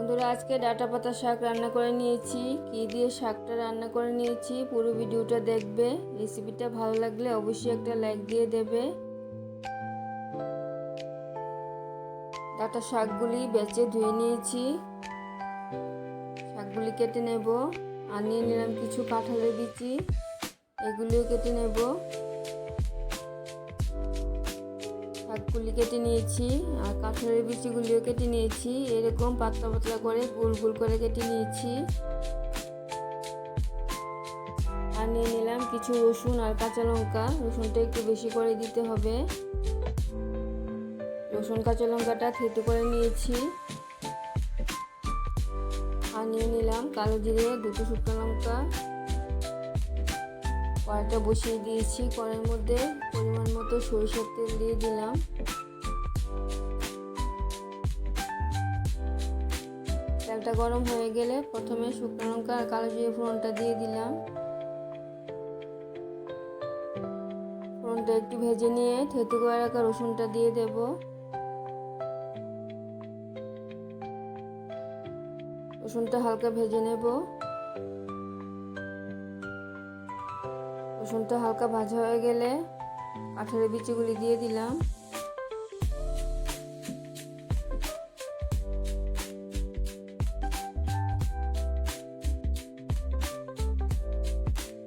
বন্ধুরা, আজকে ডাঁটা পাতা শাক রান্না করে নিয়েছি। কি দিয়ে শাকটা রান্না করে নিয়েছি পুরো ভিডিওটা দেখবে। রেসিপিটা ভালো লাগলে অবশ্যই একটা লাইক দিয়ে দেবে। ডাঁটা শাকগুলি বেছে ধুয়ে নিয়েছি, শাকগুলি কেটে নেব। আর নিয়ে নিলাম কিছু কাঁঠালের বিচি, এগুলিও কেটে নেব। শাকগুলি কেটে নিয়েছি আর কাঁঠালের বিচিগুলিও কেটে নিয়েছি। এরকম পাতলা পাতলা করে গোল গোল করে কেটে নিয়েছি। আর নিয়ে নিলাম কিছু রসুন আর কাঁচা লঙ্কা। রসুনটা একটু বেশি করে দিতে হবে। রসুন কাঁচা লঙ্কাটা থেঁতো করে নিয়েছি। আর নিয়ে নিলাম কালো জিরে, দুটো শুকনো লঙ্কা। কড়াইটা বসিয়ে দিয়েছি। কড়াইয়ের মধ্যে পরিমাণ মতো সরিষার তেল দিয়ে দিলাম। তেলটা গরম হয়ে গেলে প্রথমে শুকনো লঙ্কা আর কালো জিরে ফোড়নটা দিয়ে দিলাম। ফোড়নটা একটু ভেজে নিয়ে থেঁতো করে রাখা রসুনটা দিয়ে দেব। রসুনটা হালকা ভেজে নেব। রসুনটা হালকা ভাজা হয়ে গেলে কাঁঠালের বিচিগুলি দিয়ে দিলাম।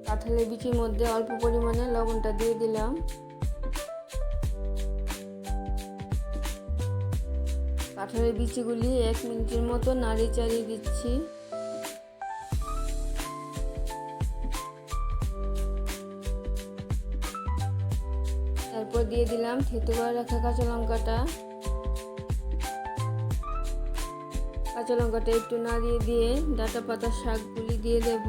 কাঁঠালের বিচির মধ্যে অল্প পরিমাণে লবণটা দিয়ে দিলাম। কাঁঠালের বিচিগুলি 1 মিনিটের মতো নাড়িয়ে চাড়িয়ে দিচ্ছি। তারপর দিয়ে দিলাম থেঁতো করে রাখা কাঁচা লঙ্কাটা। কাঁচা লঙ্কাটা একটু নাড়িয়ে দিয়ে ডাঁটা পাতার শাকগুলি দিয়ে দেব।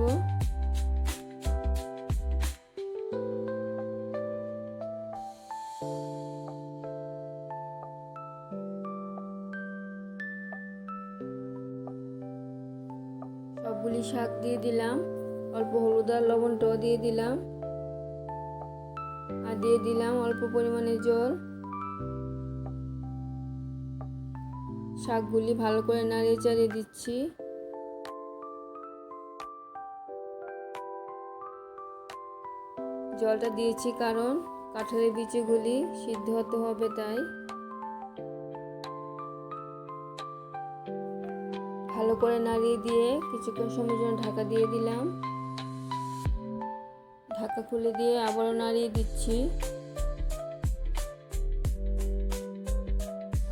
সবগুলি শাক দিয়ে দিলাম। অল্প হলুদ আর লবণটাও দিয়ে দিলাম। আর দিয়ে দিলাম অল্প পরিমাণে জল। শাকগুলি ভালো করে নাড়িয়ে চাড়িয়ে দিচ্ছি। জলটা দিয়েছি কারণ কাঁঠালের বিচিগুলি সিদ্ধ হতে হবে, তাই। ভালো করে নাড়িয়ে দিয়ে কিছুক্ষণ সময়ের জন্য ঢাকা দিয়ে দিলাম। ঢাকা খুলে দিয়ে আবারও নাড়িয়ে দিচ্ছি।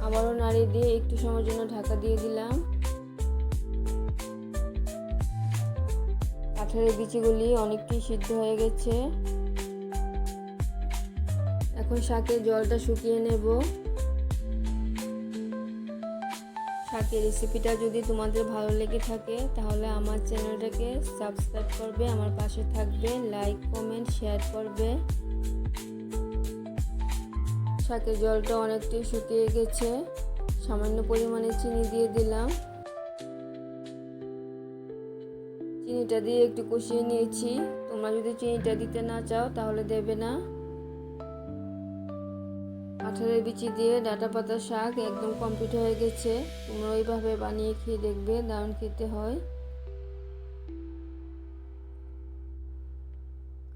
আবারও নাড়িয়ে দিয়ে একটু সময়ের জন্য ঢাকা দিয়ে দিলাম। কাঁঠালের বিচিগুলি অনেকটাই সিদ্ধ হয়ে গেছে। এখন শাকের জলটা শুকিয়ে নেব। শাকের রেসিপিটা যদি তোমাদের ভালো লেগে থাকে তাহলে আমার চ্যানেলটাকে সাবস্ক্রাইব করবে, আমার পাশে থাকবে, লাইক কমেন্ট শেয়ার করবে। শাকের জলটা অনেকটাই শুকিয়ে গেছে। সামান্য পরিমাণে চিনি দিয়ে দিলাম। চিনিটা দিয়ে একটু কষিয়ে নিয়েছি। তোমরা যদি চিনিটা দিতে না চাও তাহলে দেবে না। কাঁঠালের বিচি দিয়ে ডাঁটা পাতা শাক একদম কমপ্লিট হয়ে গেছে। তোমরা ওইভাবে বানিয়ে খেয়ে দেখবে, দারুণ খেতে হয়।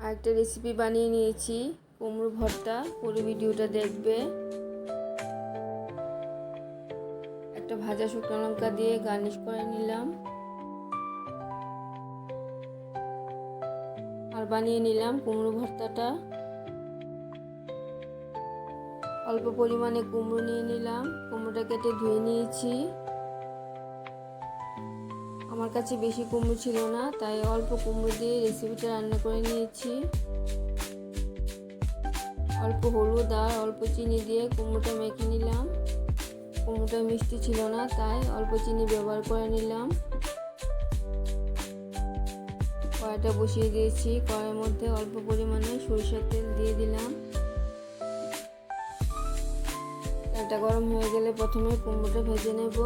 আরেকটা রেসিপি বানিয়ে নিয়েছি, কুমড়ো ভর্তা। পুরো ভিডিওটা দেখবে। একটা ভাজা শুকনো লঙ্কা দিয়ে গার্নিশ করে নিলাম। আর বানিয়ে নিলাম কুমড়ো ভর্তাটা। অল্প পরিমাণে কুমড়ো নিয়ে নিলাম। কুমড়োটা কেটে ধুয়ে নিয়েছি। আমার কাছে বেশি কুমড়ো ছিল না, তাই অল্প কুমড়ো দিয়ে রেসিপিটা রান্না করে নিয়েছি। অল্প হলুদ আর অল্প চিনি দিয়ে কুমড়োটা মেখে নিলাম। কুমড়োটা মিষ্টি ছিল না, তাই অল্প চিনি ব্যবহার করে নিলাম। কড়াইটা বসিয়ে দিয়েছি। কড়াইয়ের মধ্যে অল্প পরিমাণে সরিষার তেল দিয়ে দিলাম। তেলটা গরম হয়ে গেলে প্রথমে কুমড়োটা ভেজে নেব।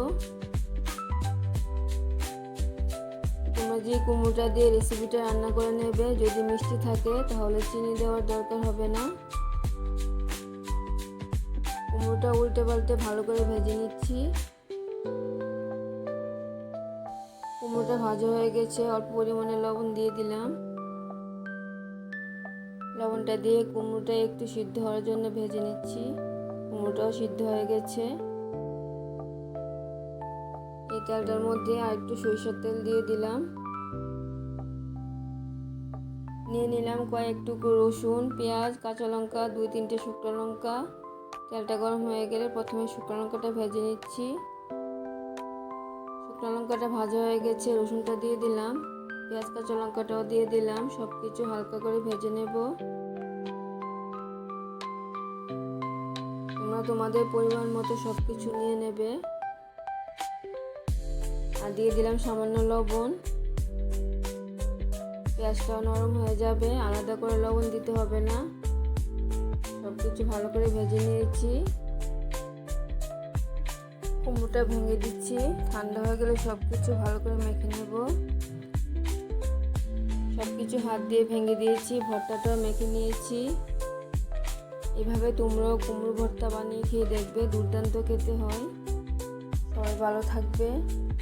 তোমরা যে কুমড়োটা দিয়ে রেসিপিটা রান্না করে নেবে, যদি মিষ্টি থাকে তাহলে চিনি দেওয়ার দরকার হবে না। কুমড়োটা উল্টে পাল্টে ভালো করে ভেজে নিচ্ছি। কুমড়োটা ভাজা হয়ে গেছে, অল্প পরিমাণে লবণ দিয়ে দিলাম। লবণটা দিয়ে কুমড়োটা একটু সিদ্ধ হওয়ার জন্য ভেজে নিচ্ছি। কুমড়োটাও সিদ্ধ হয়ে গেছে। এই তেলটার মধ্যে আর একটু সরিষার তেল দিয়ে দিলাম। নিয়ে নিলাম কয়েক টুকরো রসুন, পেঁয়াজ, কাঁচা লঙ্কা, 2-3টে শুকনো লঙ্কা। তেলটা গরম হয়ে গেলে প্রথমে শুকনো লঙ্কাটা ভেজে নিচ্ছি। শুকনো লঙ্কাটা ভাজা হয়ে গেছে, রসুনটা দিয়ে দিলাম, পেঁয়াজ কাঁচা লঙ্কাটাও দিয়ে দিলাম। সব কিছু হালকা করে ভেজে নেব। তোমরা তোমাদের পরিমাণ মতো সব কিছু নিয়ে নেবে। আর দিয়ে দিলাম সামান্য লবণ। পেঁয়াজটাও নরম হয়ে যাবে, আলাদা করে লবণ দিতে হবে না। সব কিছু ভালো করে ভেজে নিয়েছি। কুমড়োটা ভেঙে দিচ্ছি। ঠান্ডা হয়ে গেলে সব কিছু ভালো করে মেখে নেব। সব কিছু হাত দিয়ে ভেঙে দিয়েছি, ভর্তাটাও মেখে নিয়েছি। এভাবে তোমরাও কুমড়ো ভর্তা বানিয়ে খেয়ে দেখবে, দুর্দান্ত খেতে হয়। সবাই ভালো থাকবে।